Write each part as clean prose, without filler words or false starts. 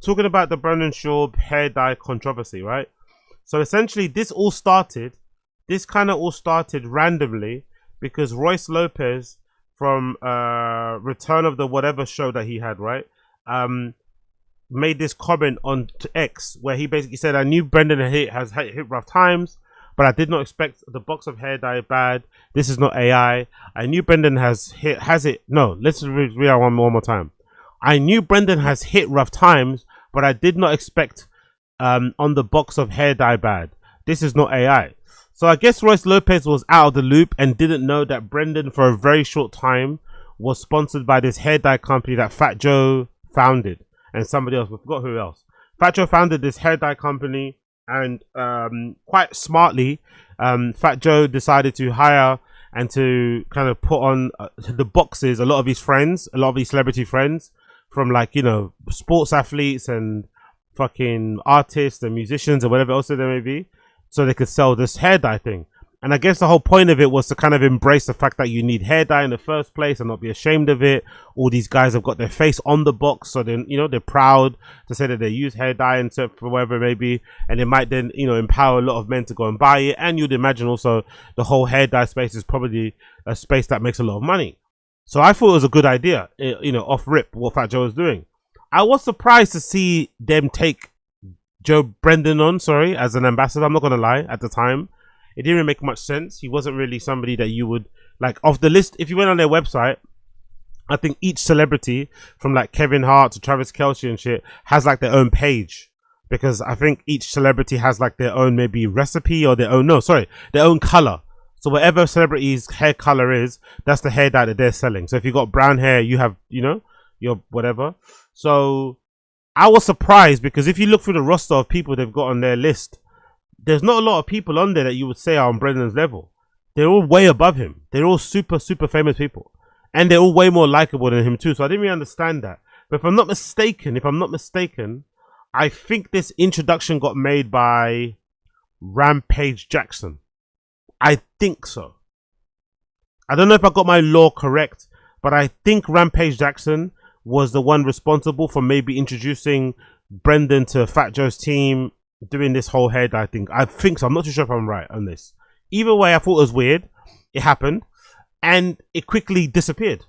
talking about the Brendan Schaub hair dye controversy, right? So essentially, this kind of all started randomly because Royce Lopez from Return of the whatever show that he had, right? Um, Made this comment on to X where he basically said, "I knew Brendan has hit rough times, but I did not expect the box of hair dye bad. This is not AI. I knew Brendan has it. No, let's read out one more time. I knew Brendan has hit rough times, but I did not expect on the box of hair dye bad. This is not AI." So I guess Royce Lopez was out of the loop and didn't know that Brendan, for a very short time, was sponsored by this hair dye company that Fat Joe founded, and somebody else. We forgot who else. Fat Joe founded this hair dye company, and quite smartly, Fat Joe decided to hire and to kind of put on the boxes a lot of his friends, a lot of his celebrity friends, from like, you know, sports athletes and fucking artists and musicians and whatever else there may be, so they could sell this hair dye thing. And I guess the whole point of it was to kind of embrace the fact that you need hair dye in the first place and not be ashamed of it. All these guys have got their face on the box, so then, you know, they're proud to say that they use hair dye and so for whatever it may be, and it might then, you know, empower a lot of men to go and buy it. And you'd imagine also the whole hair dye space is probably a space that makes a lot of money. So I thought it was a good idea, you know, off rip, what Fat Joe was doing. I was surprised to see them take Brendan on, as an ambassador. I'm not gonna lie, at the time it didn't really make much sense. He wasn't really somebody that you would like off the list. If you went on their website, I think each celebrity from like Kevin Hart to Travis Kelce and shit has like their own page, because I think each celebrity has like their own maybe recipe or their own their own color. So whatever celebrity's hair color is, that's the hair dye that they're selling. So if you got brown hair, you have, you know, your whatever. So I was surprised because if you look through the roster of people they've got on their list, there's not a lot of people on there that you would say are on Brendan's level. They're all way above him. They're all super famous people, and they're all way more likable than him too. So I didn't really understand that. But if I'm not mistaken, I think this introduction got made by Rampage Jackson. I think so. I don't know if I got my law correct, but I think Rampage Jackson was the one responsible for maybe introducing Brendan to Fat Joe's team, doing this whole hair dye thing. I think so. I'm not too sure if I'm right on this. Either way, I thought it was weird. It happened, and it quickly disappeared.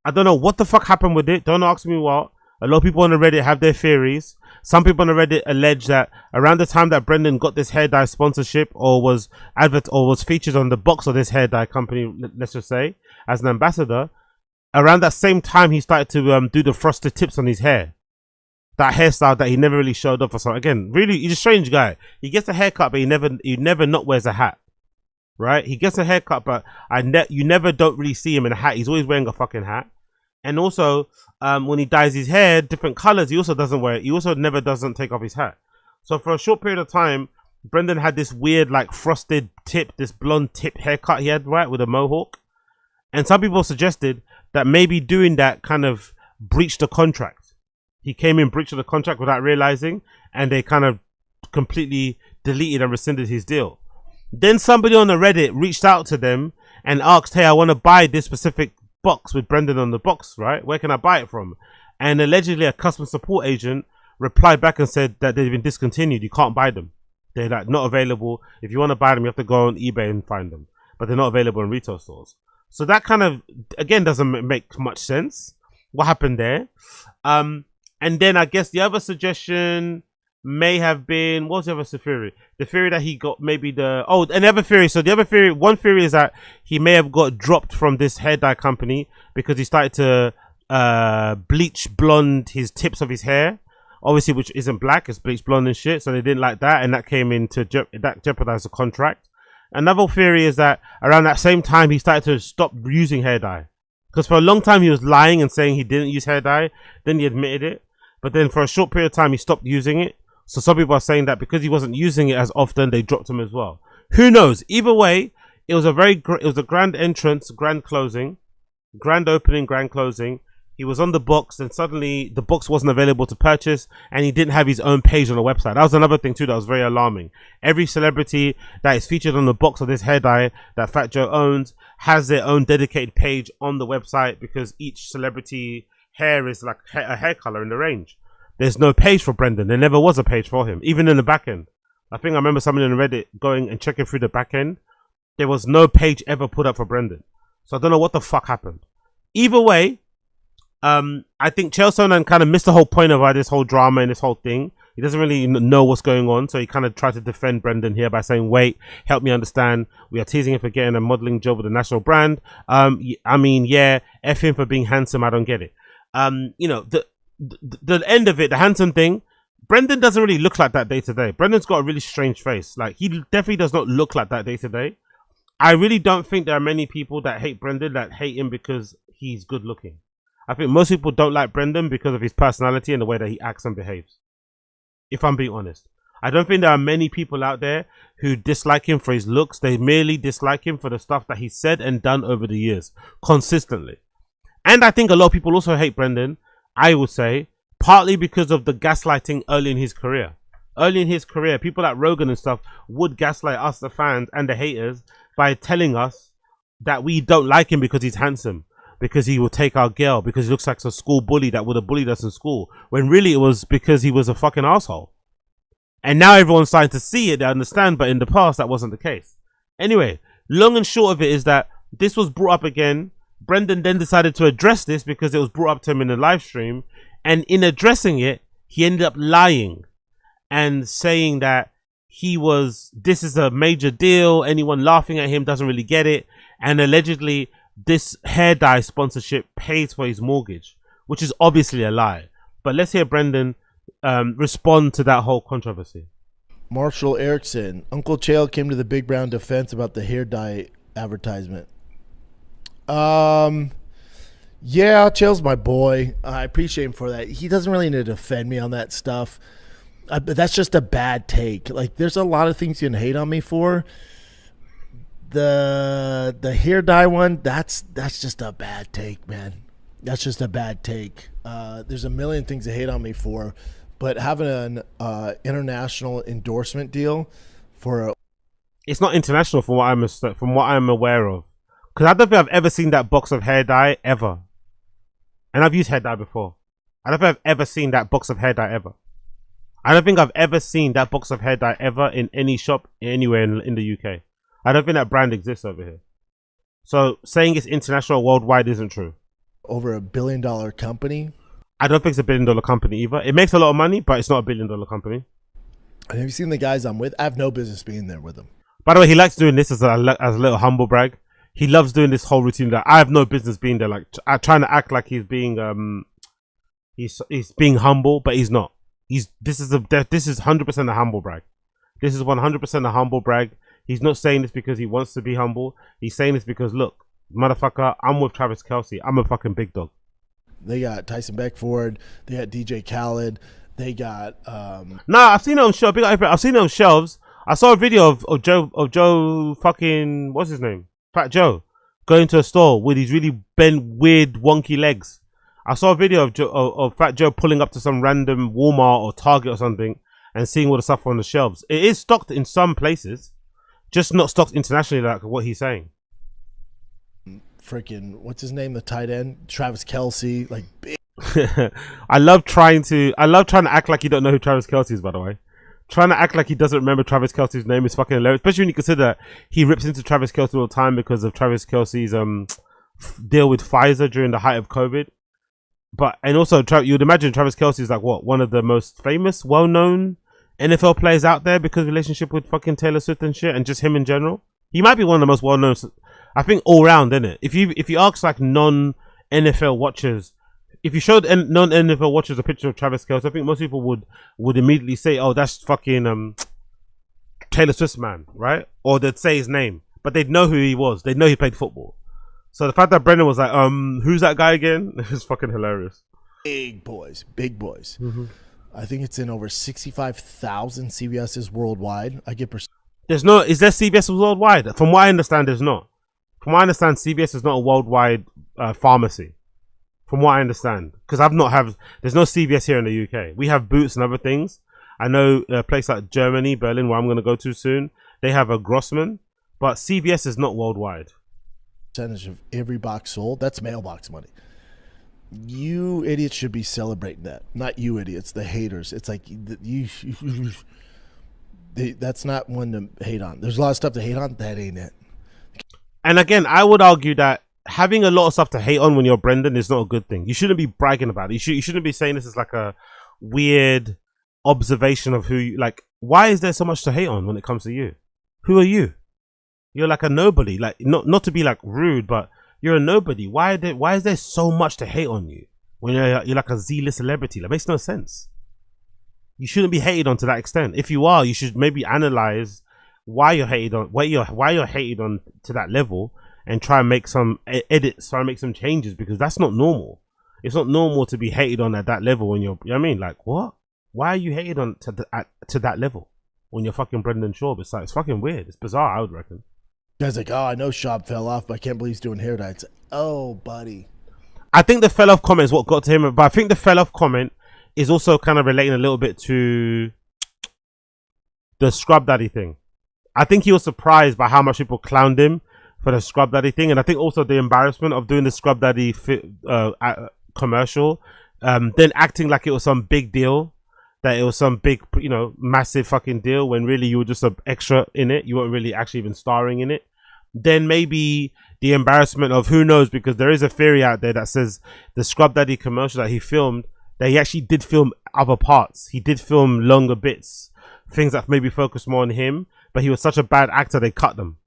I don't know what the fuck happened with it. Don't ask me what. A lot of people on the Reddit have their theories. Some people on the Reddit allege that around the time that Brendan got this hair dye sponsorship or was featured on the box of this hair dye company, let's just say, as an ambassador, around that same time he started to do the frosted tips on his hair. That hairstyle that he never really showed off or something. Again, really, he's a strange guy. He gets a haircut, but he never not wears a hat. Right? He gets a haircut, but you never don't really see him in a hat. He's always wearing a fucking hat. And also, when he dyes his hair different colors, he also never doesn't take off his hat. So for a short period of time, Brendan had this weird like frosted tip, this blonde tip haircut he had, right, with a mohawk. And some people suggested that maybe doing that kind of breached the contract. He came in breach of the contract without realizing, and they kind of completely deleted and rescinded his deal. Then somebody on the Reddit reached out to them and asked, "Hey, I want to buy this specific box with Brendan on the box, right? Where can I buy it from?" And allegedly a customer support agent replied back and said that they've been discontinued. You can't buy them. They're like not available. If you want to buy them, you have to go on eBay and find them, but they're not available in retail stores. So that kind of, again, doesn't make much sense. What happened there? And then I guess the other suggestion may have been, what was the other theory? The theory that he got maybe another theory. So the other theory, one theory is that he may have got dropped from this hair dye company because he started to bleach blonde his tips of his hair. Obviously, which isn't black, it's bleach blonde and shit. So they didn't like that, and that came into that jeopardized the contract. Another theory is that around that same time he started to stop using hair dye, because for a long time he was lying and saying he didn't use hair dye. Then he admitted it, but then for a short period of time he stopped using it. So some people are saying that because he wasn't using it as often, they dropped him as well. Who knows? Either way, it was a grand entrance, grand closing, grand opening, grand closing. He was on the box, and suddenly the box wasn't available to purchase, and he didn't have his own page on the website. That was another thing too that was very alarming. Every celebrity that is featured on the box of this hair dye that Fat Joe owns has their own dedicated page on the website, because each celebrity hair is like a hair color in the range. there's no page for Brendan. There never was a page for him, even in the back end. I think I remember someone in Reddit going and checking through the back end. There was no page ever put up for Brendan. So I don't know what the fuck happened. Either way, I think Chael Sonnen kind of missed the whole point of this whole drama and this whole thing. He doesn't really know what's going on, so he kind of tried to defend Brendan here by saying, wait, help me understand. We are teasing him for getting a modeling job with a national brand. I mean, yeah, F him for being handsome. I don't get it. You know, the end of it, the handsome thing, Brendan doesn't really look like that day to day. Brendan's got a really strange face. Like, he definitely does not look like that day to day. I really don't think there are many people that hate Brendan that hate him because he's good looking. I think most people don't like Brendan because of his personality and the way that he acts and behaves. If I'm being honest, I don't think there are many people out there who dislike him for his looks. They merely dislike him for the stuff that he said and done over the years consistently. And I think a lot of people also hate Brendan, I would say, partly because of the gaslighting early in his career. Early in his career, people like Rogan and stuff would gaslight us, the fans and the haters, by telling us that we don't like him because he's handsome, because he will take our girl, because he looks like a school bully that would have bullied us in school, when really it was because he was a fucking asshole. And now everyone's starting to see it, they understand, but in the past that wasn't the case. Anyway, long and short of it is that this was brought up again. Brendan then decided to address this because it was brought up to him in the live stream, and in addressing it, he ended up lying and saying that this is a major deal, anyone laughing at him doesn't really get it, and allegedly this hair dye sponsorship pays for his mortgage, which is obviously a lie. But let's hear Brendan respond to that whole controversy. Marshall Erickson, Uncle Chael came to the Big Brown defense about the hair dye advertisement. Yeah, Chael's my boy. I appreciate him for that. He doesn't really need to defend me on that stuff. But that's just a bad take. Like, there's a lot of things you can hate on me for. The hair dye one, that's just a bad take, man. That's just a bad take. There's a million things to hate on me for, but having an international endorsement deal for it's not international from what I'm aware of, because I don't think I've ever seen that box of hair dye ever, and I've used hair dye before. I don't think I've ever seen that box of hair dye ever. I don't think I've ever seen that box of hair dye ever in any shop anywhere in the UK. I don't think that brand exists over here. So saying it's international worldwide isn't true. Over $1 billion company. I don't think it's a $1 billion company either. It makes a lot of money, but it's not a $1 billion company. And have you seen the guys I'm with? I have no business being there with them. By the way, he likes doing this as a little humble brag. He loves doing this whole routine that I have no business being there, like trying to act like he's being he's being humble, but he's not. This is 100% a humble brag. This is 100% a humble brag. He's not saying this because he wants to be humble. He's saying this because, look, motherfucker, I'm with Travis Kelce. I'm a fucking big dog. They got Tyson Beckford. They got DJ Khaled. They got Nah, I've seen it on shelves. I've seen it on shelves. I saw a video of Joe fucking, what's his name? Fat Joe going to a store with his really bent, weird, wonky legs. I saw a video of Fat Joe pulling up to some random Walmart or Target or something and seeing all the stuff on the shelves. It is stocked in some places, just not stocked internationally like what he's saying. Freaking, what's his name? The tight end, Travis Kelce, like big. I love trying to act like you don't know who Travis Kelce is, by the way. Trying to act like he doesn't remember Travis Kelce's name is fucking hilarious, especially when you consider that he rips into Travis Kelce all the time because of Travis Kelce's deal with Pfizer during the height of COVID. But, and also, you'd imagine Travis Kelce is like, what, one of the most famous, well-known NFL players out there because of relationship with fucking Taylor Swift and shit, and just him in general. He might be one of the most well-known, I think, all-round, isn't it? If you ask, like, non-NFL watchers, if you showed non-NFL watchers a picture of Travis Kelce, I think most people would immediately say, oh, that's fucking Taylor Swift's man, right? Or they'd say his name, but they'd know who he was. They'd know he played football. So the fact that Brendan was like, who's that guy again? It's fucking hilarious. Big boys. Mm-hmm. I think it's in over 65,000 CVS's worldwide. I get is there CVS worldwide? From what I understand, there's not. From what I understand, CVS is not a worldwide pharmacy. From what I understand, because there's no CVS here in the UK. We have Boots and other things. I know a place like Germany, Berlin, where I'm going to go to soon, they have a Grossman, but CVS is not worldwide. Percentage of every box sold, that's mailbox money. You idiots should be celebrating that. Not you idiots, the haters. It's like that's not one to hate on. There's a lot of stuff to hate on. That ain't it. And again, I would argue that having a lot of stuff to hate on when you're Brendan is not a good thing. You shouldn't be bragging about it. You shouldn't be saying this is like a weird observation of who you like. Why is there so much to hate on when it comes to you? Who are you? You're like a nobody. Like not to be like rude, but you're a nobody. Why is there so much to hate on you when you're like a Z-list celebrity? That makes no sense. You shouldn't be hated on to that extent. If you are, you should maybe analyze why you're hated on, why you're hated on to that level, and try and make some edits, try and make some changes, because that's not normal. It's not normal to be hated on at that level when you're, you know what I mean? Like, what? Why are you hated on to that level when you're fucking Brendan Schaub? It's like, it's fucking weird. It's bizarre, I would reckon. Guys like, oh, I know Schaub fell off, but I can't believe he's doing hair dye. It's, oh, buddy. I think the fell off comment is what got to him, but I think the fell off comment is also kind of relating a little bit to the Scrub Daddy thing. I think he was surprised by how much people clowned him for the Scrub Daddy thing, and I think also the embarrassment of doing the Scrub Daddy commercial, then acting like it was some big deal, that it was some big, you know, massive fucking deal, when really you were just an extra in it. You weren't really actually even starring in it. Then maybe the embarrassment of, who knows, because there is a theory out there that says the Scrub Daddy commercial that he filmed, that he actually did film other parts. He did film longer bits, things that maybe focus more on him, but he was such a bad actor they cut them.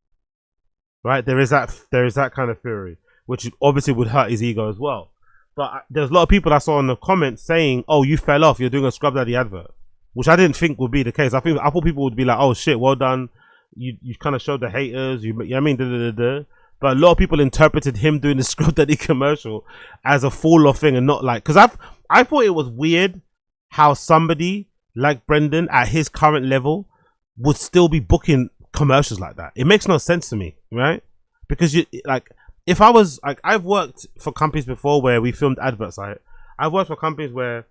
Right? There is that kind of theory, which obviously would hurt his ego as well. But there's a lot of people I saw in the comments saying, "Oh, you fell off. You're doing a Scrub Daddy advert," which I didn't think would be the case. I thought people would be like, "Oh shit, well done. You kind of showed the haters. You know what I mean?" But a lot of people interpreted him doing the Scrub Daddy commercial as a fall off thing, and not like, because I thought it was weird how somebody like Brendan at his current level would still be booking commercials like that. It makes no sense to me, right? Because you like, if I was like, I've worked for companies before where we filmed adverts. I've worked for companies where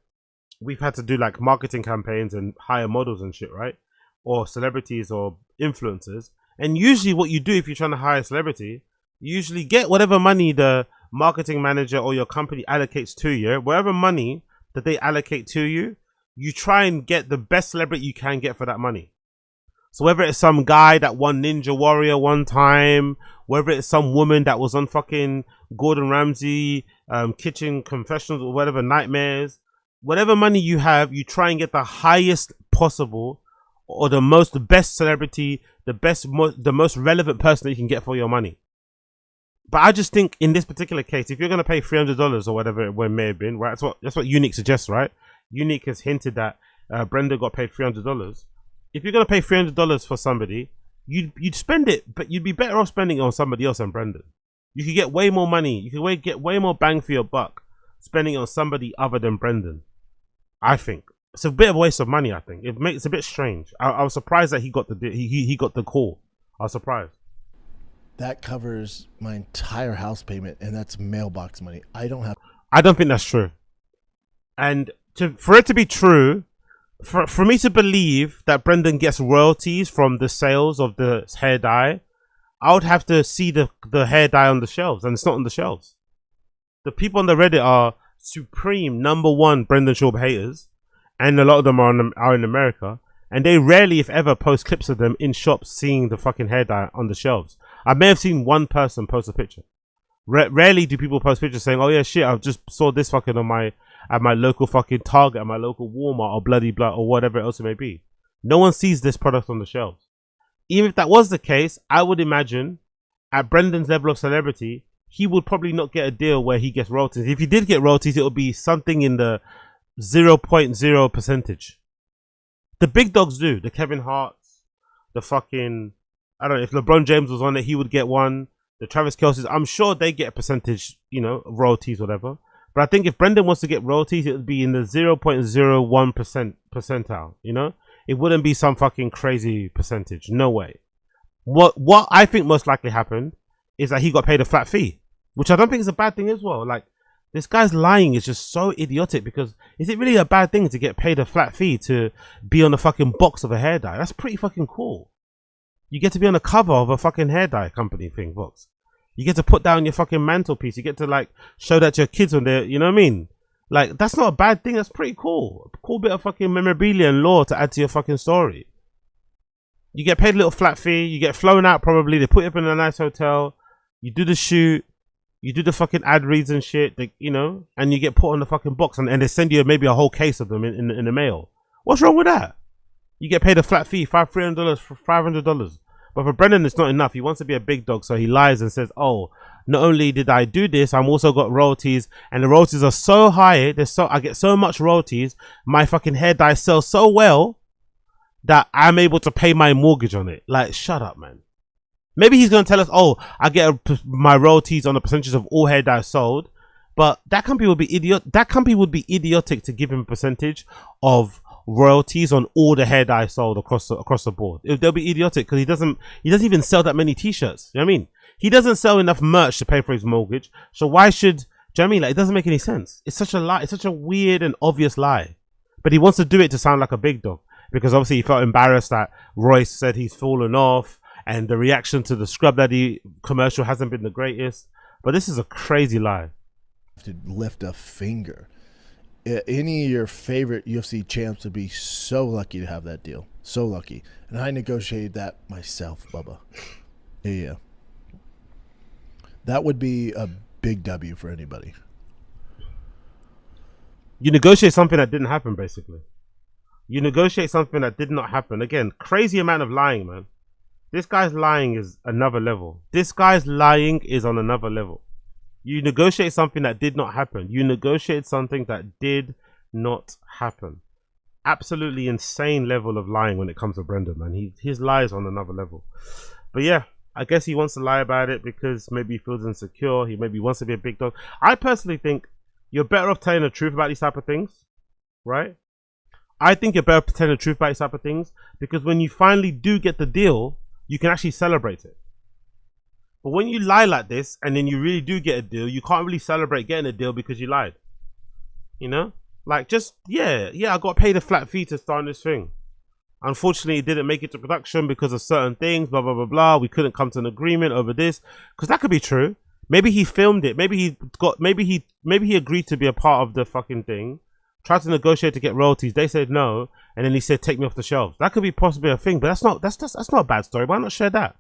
we've had to do like marketing campaigns and hire models and shit, right? Or celebrities or influencers. And usually what you do if you're trying to hire a celebrity, you usually get whatever money the marketing manager or your company allocates to you. Whatever money that they allocate to you, you try and get the best celebrity you can get for that money. So whether it's some guy that won Ninja Warrior one time, whether it's some woman that was on fucking Gordon Ramsay, Kitchen Confessionals, or whatever, Nightmares, whatever money you have, you try and get the highest possible, or the best celebrity, the most relevant person that you can get for your money. But I just think in this particular case, if you're going to pay $300 or whatever it may have been, right? That's what Unique suggests, right? Unique has hinted that Brenda got paid $300. If you're going to pay $300 for somebody, you'd spend it, but you'd be better off spending it on somebody else than Brendan. You could get way more money. You could get way more bang for your buck spending it on somebody other than Brendan. I think it's a bit of a waste of money. I think it's a bit strange. I was surprised that he got he got the call. I was surprised. That covers my entire house payment, and that's mailbox money. I don't think that's true. And for it to be true, for me to believe that Brendan gets royalties from the sales of the hair dye, I would have to see the hair dye on the shelves, and it's not on the shelves. The people on the Reddit are supreme #1 Brendan Schaub haters, and a lot of them are in America, and they rarely, if ever, post clips of them in shops seeing the fucking hair dye on the shelves. I may have seen one person post a picture. Rarely do people post pictures saying, "Oh yeah, shit, I just saw this fucking at my local fucking Target, at my local Walmart, or bloody blah, or whatever else it may be." No one sees this product on the shelves. Even if that was the case, I would imagine at Brendan's level of celebrity, he would probably not get a deal where he gets royalties. If he did get royalties, it would be something in the 0.0%. The big dogs do. The Kevin Harts, the fucking, I don't know, if LeBron James was on it, he would get one. The Travis Kelce's, I'm sure they get a percentage, you know, royalties, whatever. But I think if Brendan wants to get royalties, it would be in the 0.01% percentile, you know? It wouldn't be some fucking crazy percentage. No way. What I think most likely happened is that he got paid a flat fee, which I don't think is a bad thing as well. Like, this guy's lying is just so idiotic, because is it really a bad thing to get paid a flat fee to be on the fucking box of a hair dye? That's pretty fucking cool. You get to be on the cover of a fucking hair dye company thing box. You get to put that on your fucking mantelpiece. You get to like show that to your kids when they're, you know what I mean? Like, that's not a bad thing. That's pretty cool. A cool bit of fucking memorabilia and lore to add to your fucking story. You get paid a little flat fee. You get flown out probably. They put you up in a nice hotel. You do the shoot. You do the fucking ad reads and shit, you know, and you get put on the fucking box, and they send you maybe a whole case of them in the mail. What's wrong with that? You get paid a flat fee, $300, $500. But for Brendan, it's not enough. He wants to be a big dog, so he lies and says, oh, not only did I do this, I'm also got royalties, and the royalties are so high, I get so much royalties, my fucking hair dye sells so well that I'm able to pay my mortgage on it. Like, shut up, man. Maybe he's going to tell us, oh, I get my royalties on the percentage of all hair dye sold. But that company would be idiotic to give him a percentage of royalties on all the hair dye sold across the board. They'll be idiotic because he doesn't even sell that many t-shirts. You know what I mean? He doesn't sell enough merch to pay for his mortgage. So why should, do you know what I mean? Like, it doesn't make any sense. It's such a lie. It's such a weird and obvious lie. But he wants to do it to sound like a big dog because obviously he felt embarrassed that Royce said he's fallen off. And the reaction to the Scrub Daddy commercial hasn't been the greatest. But this is a crazy lie. To lift a finger. Any of your favorite UFC champs would be so lucky to have that deal. So lucky. And I negotiated that myself, Bubba. Yeah. That would be a big W for anybody. You negotiate something that didn't happen, basically. You negotiate something that did not happen. Again, crazy amount of lying, man. This guy's lying is another level. This guy's lying is on another level. You negotiate something that did not happen. You negotiate something that did not happen. Absolutely insane level of lying when it comes to Brendan, man. His lies on another level. But yeah, I guess he wants to lie about it because maybe he feels insecure. He maybe wants to be a big dog. I personally think you're better off telling the truth about these type of things, right? I think you're better off telling the truth about these type of things because when you finally do get the deal, you can actually celebrate it. But when you lie like this and then you really do get a deal, you can't really celebrate getting a deal because you lied. You know? Like, just, yeah, I got paid a flat fee to start this thing. Unfortunately, it didn't make it to production because of certain things, blah, blah, blah, blah. We couldn't come to an agreement over this. Because that could be true. Maybe he filmed it. Maybe he agreed to be a part of the fucking thing. Tried to negotiate to get royalties. They said no, and then he said, "Take me off the shelves." That could be possibly a thing, but that's not a bad story. Why not share that?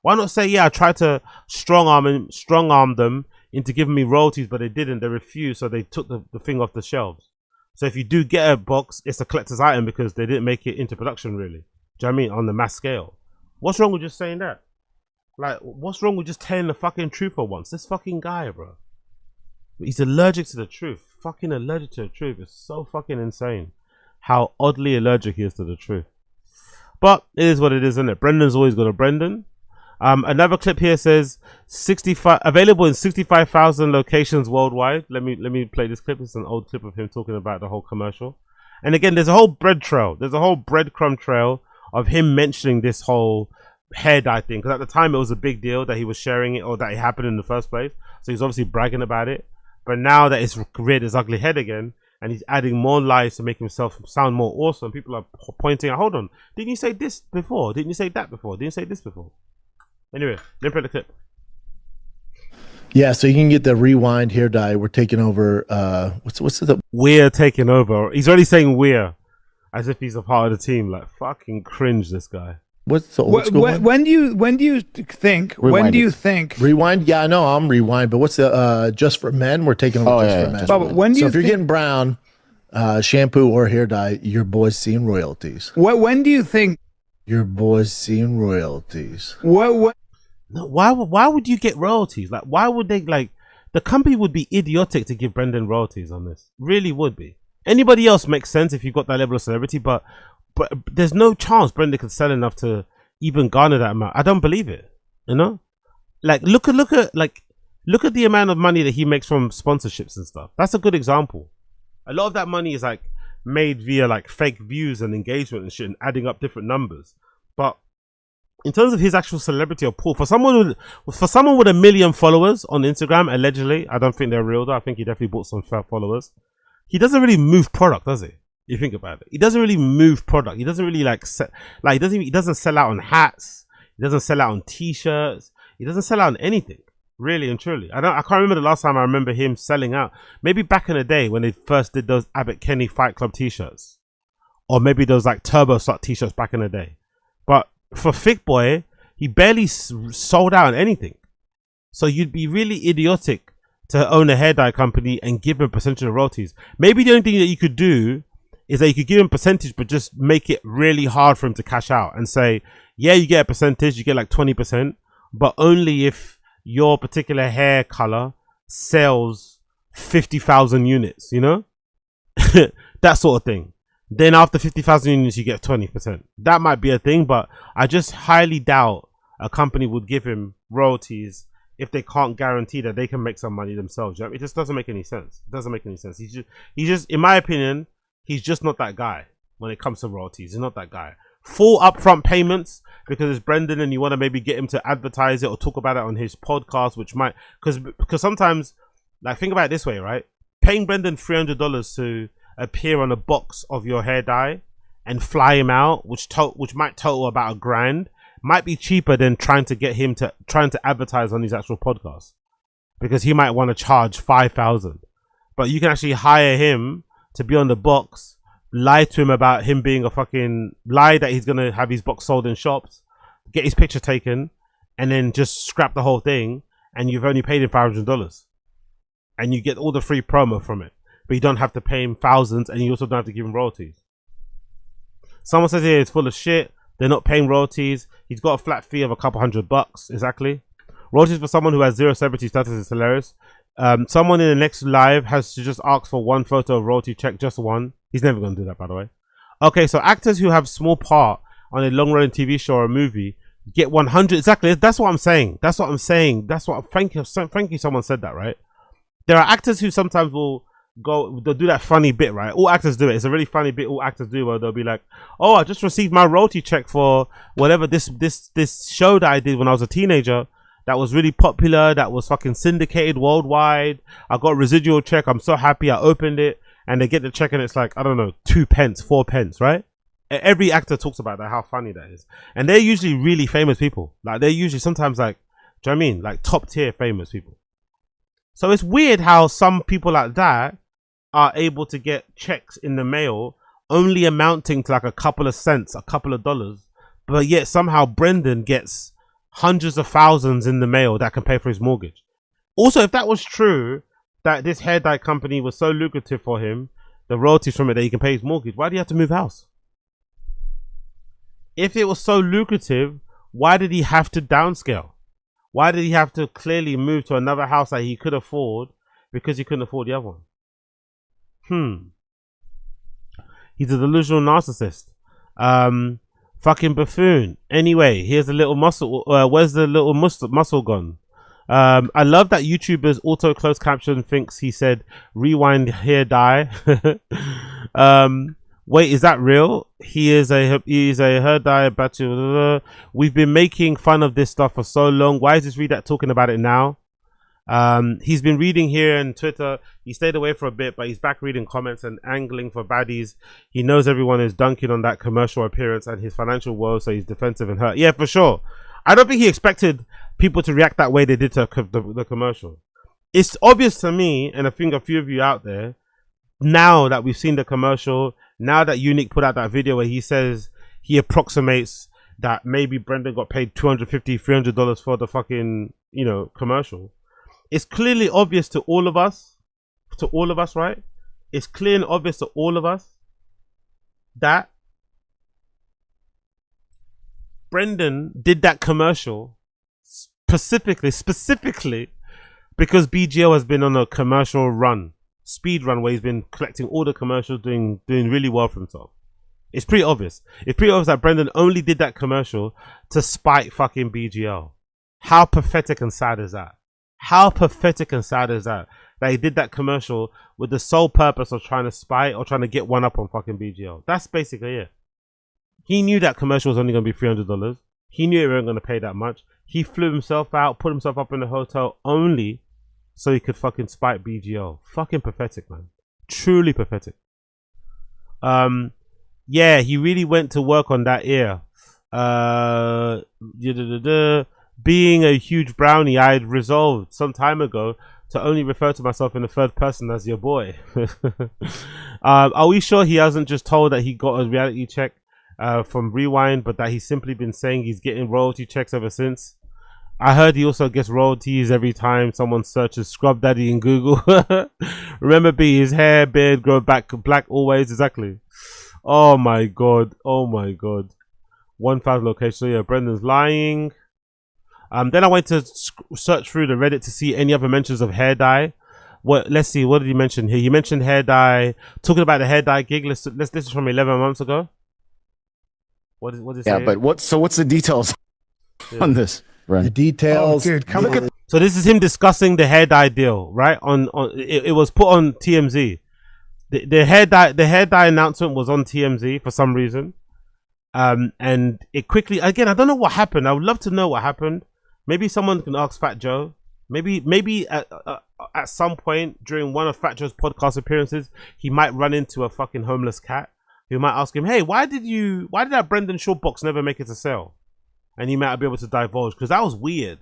Why not say, "Yeah, I tried to strong arm them into giving me royalties, but they didn't. They refused, so they took the thing off the shelves." So if you do get a box, it's a collector's item because they didn't make it into production, really. Do you know what I mean? On the mass scale. What's wrong with just saying that? Like, what's wrong with just telling the fucking truth for once? This fucking guy, bro. He's allergic to the truth. Fucking allergic to the truth. It's so fucking insane how oddly allergic he is to the truth. But it is what it is, isn't it? Brendan's always got a Brendan. Another clip here says 65 available in 65,000 locations worldwide. Let me play this clip. It's an old clip of him talking about the whole commercial. And again, there's a whole bread trail. There's a whole breadcrumb trail of him mentioning this whole hair dye thing. Because at the time it was a big deal that he was sharing it or that it happened in the first place. So he's obviously bragging about it. But now that it's reared his ugly head again, and he's adding more lies to make himself sound more awesome, people are pointing out, hold on, didn't you say this before? Didn't you say that before? Didn't you say this before? Anyway, let me play the clip. Yeah, so you can get the rewind hair dye. We're taking over. What's the? We're taking over. He's already saying we're, as if he's a part of the team. Like, fucking cringe, this guy. What's the old school one? When do you think? Rewind when do you think? Rewind? Yeah, I know I'm rewind, but what's the just for men? We're taking over just for men. But when do you if you're getting brown shampoo or hair dye, your boy's seeing royalties. When do you think your boy's seeing royalties? What? No, why would you get royalties? Like, why would they, like, the company would be idiotic to give Brendan royalties on this. Really would be. Anybody else makes sense if you've got that level of celebrity, but there's no chance Brendan could sell enough to even garner that amount. I don't believe it. You know, like look at the amount of money that he makes from sponsorships and stuff. That's a good example. A lot of that money is like made via like fake views and engagement and shit, and adding up different numbers. But in terms of his actual celebrity or pull, for someone with 1 million followers on Instagram, allegedly, I don't think they're real though. I think he definitely bought some fair followers. He doesn't really move product, does he? You think about it. He doesn't really move product. He doesn't really he doesn't sell out on hats. He doesn't sell out on t-shirts. He doesn't sell out on anything. Really and truly. I can't remember the last time I remember him selling out. Maybe back in the day when they first did those Abbott Kenny Fight Club t-shirts. Or maybe those like Turbo Slot t-shirts back in the day. But for Thick Boy, he barely sold out on anything. So you'd be really idiotic to own a hair dye company and give him a percentage of royalties. Maybe the only thing that you could do is that you could give him a percentage, but just make it really hard for him to cash out and say, yeah, you get a percentage, you get like 20%, but only if your particular hair color sells 50,000 units, you know? That sort of thing. Then after 50,000 units, you get 20%. That might be a thing, but I just highly doubt a company would give him royalties if they can't guarantee that they can make some money themselves. You know? It just doesn't make any sense. It doesn't make any sense. He's just, in my opinion, he's just not that guy when it comes to royalties. He's not that guy. Full upfront payments because it's Brendan and you want to maybe get him to advertise it or talk about it on his podcast, which might, because sometimes, like, think about it this way, right? Paying Brendan $300 to appear on a box of your hair dye and fly him out, which might total about $1,000, might be cheaper than trying to advertise on his actual podcast, because he might want to charge 5,000, but you can actually hire him to be on the box, lie to him about him being a fucking lie that he's gonna have his box sold in shops, get his picture taken, and then just scrap the whole thing, and you've only paid him $500, and you get all the free promo from it, but you don't have to pay him thousands, and you also don't have to give him royalties. Someone says here it's full of shit. They're not paying royalties. He's got a flat fee of a couple $100. Exactly. Royalties for someone who has zero celebrity status is hilarious. Someone in the next live has to just ask for one photo of royalty check, just one. He's never going to do that, by the way. Okay, so actors who have small part on a long-running TV show or a movie get 100. Exactly. That's what I'm saying. That's what I'm saying. That's what. Thank you. Someone said that, right? There are actors who sometimes they'll do that funny bit, right? All actors do it. It's a really funny bit all actors do, where they'll be like, oh, I just received my royalty check for whatever this show that I did when I was a teenager that was really popular, that was fucking syndicated worldwide. I got a residual check. I'm so happy I opened it. And they get the check and it's like, I don't know, 2 pence, 4 pence, right? Every actor talks about that, how funny that is. And they're usually really famous people. Like, they're usually sometimes like, do you know what I mean? Like top tier famous people. So it's weird how some people like that are able to get checks in the mail only amounting to like a couple of cents, a couple of dollars, but yet somehow Brendan gets hundreds of thousands in the mail that can pay for his mortgage. Also, if that was true, that this hair dye company was so lucrative for him, the royalties from it, that he can pay his mortgage, why do you have to move house? If it was so lucrative, why did he have to downscale? Why did he have to clearly move to another house that he could afford because he couldn't afford the other one? He's a delusional narcissist. Fucking buffoon. Anyway, here's a little muscle. Where's the little muscle gone? I love that YouTuber's auto close caption thinks he said rewind hair dye. Wait, is that real? He is a hair dye battery. We've been making fun of this stuff for so long. Why is this Redact talking about it now? He's been reading here on Twitter. He stayed away for a bit, but he's back reading comments and angling for baddies. He knows everyone is dunking on that commercial appearance and his financial woes, so he's defensive and hurt. Yeah, for sure. I don't think he expected people to react that way they did to the commercial. It's obvious to me, and I think a few of you out there, now that we've seen the commercial, now that Unique put out that video where he says he approximates that maybe Brendan got paid $250, $300 for the fucking, commercial. It's clearly obvious to all of us, right? It's clear and obvious to all of us that Brendan did that commercial specifically because BGO has been on a commercial run, speed run, where he's been collecting all the commercials, doing really well for himself. It's pretty obvious. It's pretty obvious that Brendan only did that commercial to spite fucking BGO. How pathetic and sad is that? How pathetic and sad is that? That he did that commercial with the sole purpose of trying to spite or trying to get one up on fucking BGO. That's basically it. He knew that commercial was only going to be $300. He knew it wasn't going to pay that much. He flew himself out, put himself up in the hotel only so he could fucking spite BGO. Fucking pathetic, man. Truly pathetic. Yeah, he really went to work on that ear. being a huge brownie, I had resolved some time ago to only refer to myself in the third person as your boy. Are we sure he hasn't just told that he got a reality check from Rewind, but that he's simply been saying he's getting royalty checks ever since? I heard he also gets royalties every time someone searches Scrub Daddy in Google. Remember, B, his hair, beard grow back black always. Exactly. Oh my god. Oh my god. 1,000 location. So yeah, Brendan's lying. Then I went to search through the Reddit to see any other mentions of hair dye. Let's see. What did he mention here? He mentioned hair dye. Talking about the hair dye gig. This is from 11 months ago. What is yeah, but what's the details on this? The details. Oh, dude, come look at. So this is him discussing the hair dye deal, right? It was put on TMZ. The hair dye announcement was on TMZ for some reason. And it quickly, again, I don't know what happened. I would love to know what happened. Maybe someone can ask Fat Joe. Maybe at some point during one of Fat Joe's podcast appearances, he might run into a fucking homeless cat who might ask him, "Hey, why did that Brendan Shaw box never make it to sale?" And he might be able to divulge, because that was weird.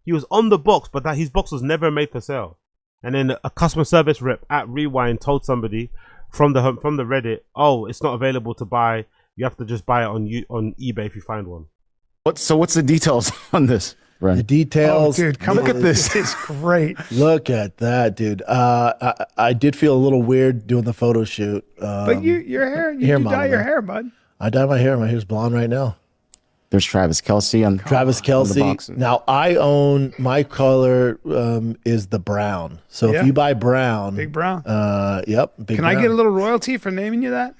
He was on the box, but his box was never made for sale. And then a customer service rep at Rewind told somebody from the Reddit, "Oh, it's not available to buy. You have to just buy it on eBay if you find one." What's the details on this? Right. The details. Oh, dude, come look at this. It's great. Look at that, dude. I did feel a little weird doing the photo shoot. But your hair, you dye your hair, bud. I dye my hair. My hair's blonde right now. There's Travis Kelce on Travis Kelce. Now I own, my color is the brown. So if you buy brown, big brown. Yep. Big Can brown. I get a little royalty for naming you that?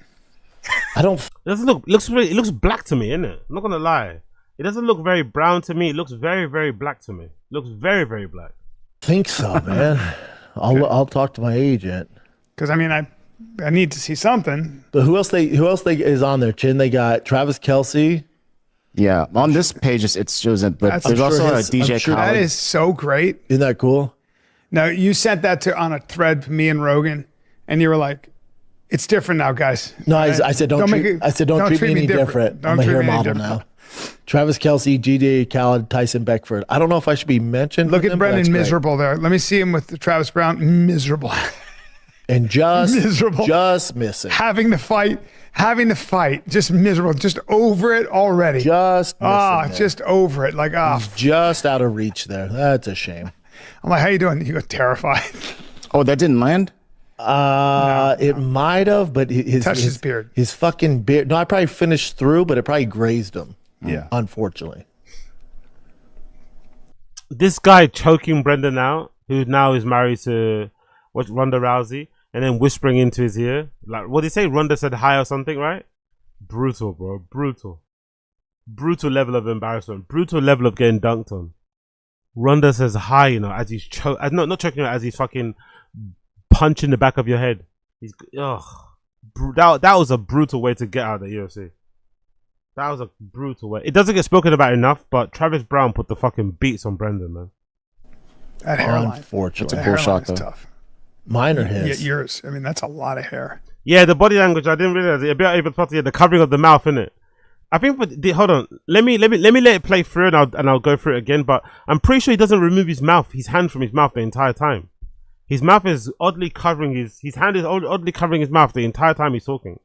I don't. It doesn't look. It looks black to me, isn't it? I'm not gonna lie. It doesn't look very brown to me. It looks very, very black to me. It looks very, very black. Think so, man. I'll talk to my agent. Because I mean, I need to see something. But who else is on there? Chin. They got Travis Kelce. Yeah, on this page it shows it, but there's also a DJ Khaled. That is so great. Isn't that cool? Now you sent that on a thread for me and Rogan, and you were like, "It's different now, guys." No, I said don't treat me any different. I'm a hair model now. Travis Kelce, GD Khaled, Tyson Beckford. I don't know if I should be mentioned. Look at Brendan miserable there. Let me see him with Travis Brown miserable. And just miserable. Just missing. Having the fight, just miserable, just over it already. Just missing just over it. Like, He's just out of reach there. That's a shame. I'm like, how you doing? You go terrified. Oh, that didn't land? It might have, but his beard. His fucking beard. No, I probably finished through, but it probably grazed him. Yeah. Unfortunately. This guy choking Brendan out, who now is married to Ronda Rousey, and then whispering into his ear. Like, what did he say? Ronda said hi or something, right? Brutal, bro. Brutal. Brutal level of embarrassment. Brutal level of getting dunked on. Ronda says hi, as he's not choking you, as he's fucking punching the back of your head. That was a brutal way to get out of the UFC. That was a brutal way. It doesn't get spoken about enough, but Travis Brown put the fucking beats on Brendan, man. That hairline. Unfortunately. That's a cool shot, though. Tough. Mine or his? Yeah, yours. I mean, that's a lot of hair. Yeah, the body language, I didn't realize it. The covering of the mouth, innit? I think, hold on. Let me let it play through, and I'll go through it again. But I'm pretty sure he doesn't remove his hand from his mouth the entire time. His mouth is oddly covering his hand is oddly covering his mouth the entire time he's talking.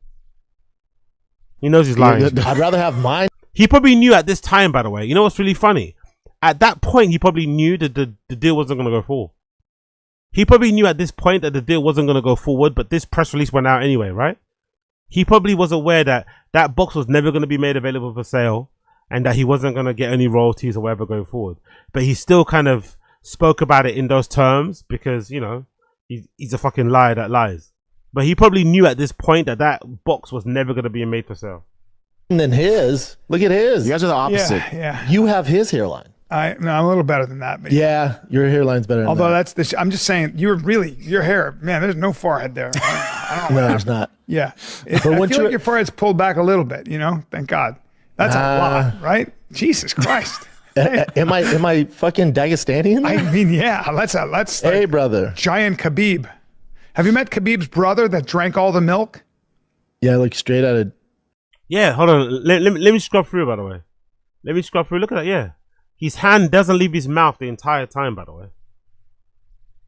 He knows he's lying. I'd rather have mine. He probably knew at this time, by the way. You know what's really funny? At that point, he probably knew that the deal wasn't going to go forward. He probably knew at this point that the deal wasn't going to go forward, but this press release went out anyway, right? He probably was aware that that box was never going to be made available for sale and that he wasn't going to get any royalties or whatever going forward. But he still kind of spoke about it in those terms because, he's a fucking liar that lies. But he probably knew at this point that that box was never going to be made for sale. And then his. Look at his. You guys are the opposite. Yeah. You have his hairline. I'm a little better than that. But yeah, your hairline's better than although that. I'm just saying, your hair, man, there's no forehead there. I don't know. No, there's not. Yeah. I feel like your forehead's pulled back a little bit, Thank God. That's a lot, right? Jesus Christ. Am I fucking Dagestani in there? I mean, yeah. Let's hey, brother. Giant Khabib. Have you met Khabib's brother that drank all the milk? Yeah, like straight out of... Yeah, hold on. Let me scrub through, by the way. Let me scrub through. Look at that, yeah. His hand doesn't leave his mouth the entire time, by the way.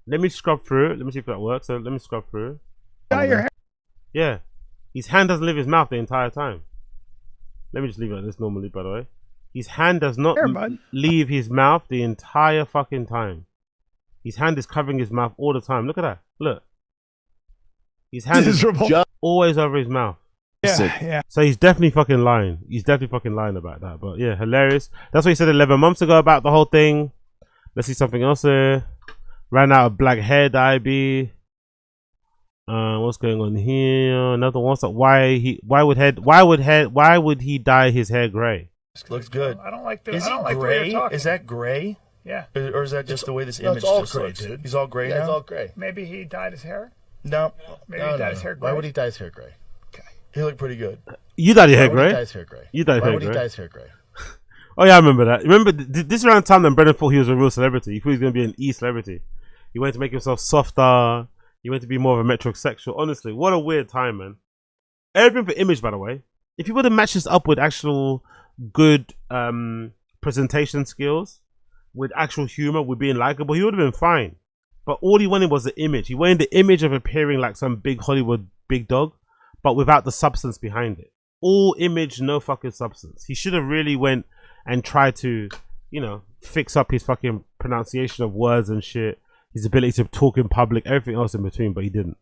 Let me scrub through. Let me see if that works. So let me scrub through. Got your hair. Yeah. His hand doesn't leave his mouth the entire time. Let me just leave it like this normally, by the way. His hand does not leave his mouth the entire fucking time. His hand is covering his mouth all the time. Look at that. Look. His hand is always over his mouth. Yeah. So he's definitely fucking lying. He's definitely fucking lying about that. But yeah, hilarious. That's what he said 11 months ago about the whole thing. Let's see something else here. Ran out of black hair dye. B. What's going on here? Another one. So why would he dye his hair gray? Looks good. I don't like the. Is I don't it like the way gray? you're talking. Is that gray? Yeah. Or is that just the way this No, image it's all just gray, looks? dude. He's all gray Yeah, now? it's all gray. Maybe he dyed his hair. No. Maybe he dyed his hair gray. Why would he dye his hair gray? Okay. He looked pretty good. You dyed your hair Why would he dye gray? his hair gray? You dyed your Why hair would he gray? dye his hair gray? Oh yeah, I remember that. Remember this around the time that Brendan thought he was a real celebrity. He thought he was going to be an E-celebrity. He went to make himself softer. He went to be more of a metrosexual. Honestly, what a weird time, man. Everything for image, by the way. If you would have matched this up with actual good presentation skills, with actual humor, with being likable, he would have been fine. But all he wanted was the image. He wanted the image of appearing like some big Hollywood big dog, but without the substance behind it. All image, no fucking substance. He should have really went and tried to, you know, fix up his fucking pronunciation of words and shit, his ability to talk in public, everything else in between, but he didn't.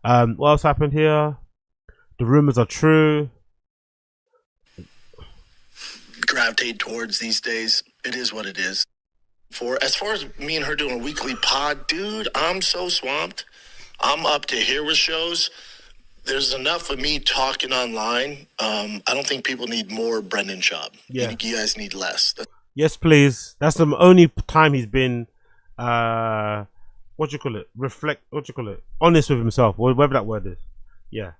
What else happened here? The rumors are true. Gravitate towards these days. It is what it is. As far as me and her doing a weekly pod, dude, I'm so swamped. I'm up to here with shows. There's enough of me talking online. I don't think people need more Brendan Schaub. Yeah. I think you guys need less. Yes, please. That's the only time he's been honest with himself, whatever that word is. Yeah.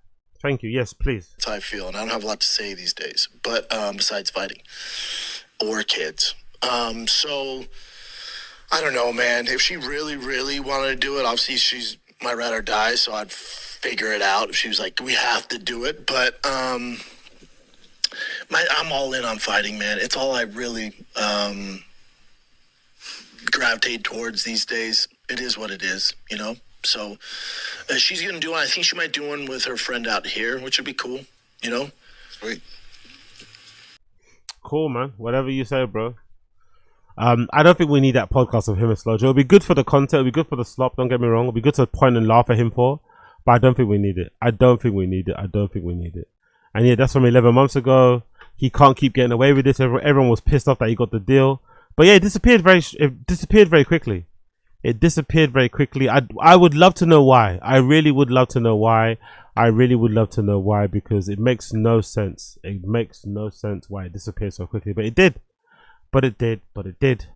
Thank you. Yes, please. That's how I feel, and I don't have a lot to say these days, but besides fighting or kids. So I don't know, man. If she really, really wanted to do it, obviously she's my ride or die, so I'd figure it out. If she was like, we have to do it, but I'm all in on fighting, man. It's all I really gravitate towards these days. It is what it is, you know? So she's going to do one. I think she might do one with her friend out here, which would be cool, you know? Sweet. Cool, man. Whatever you say, bro. I don't think we need that podcast of him and Slojo. It'll be good for the content. It'll be good for the slop. Don't get me wrong. It'll be good to point and laugh at him for. But I don't think we need it. I don't think we need it. And yeah, that's from 11 months ago. He can't keep getting away with this. Everyone was pissed off that he got the deal. But yeah, it disappeared very quickly. I would love to know why. I really would love to know why. Because it makes no sense. It makes no sense why it disappeared so quickly. But it did.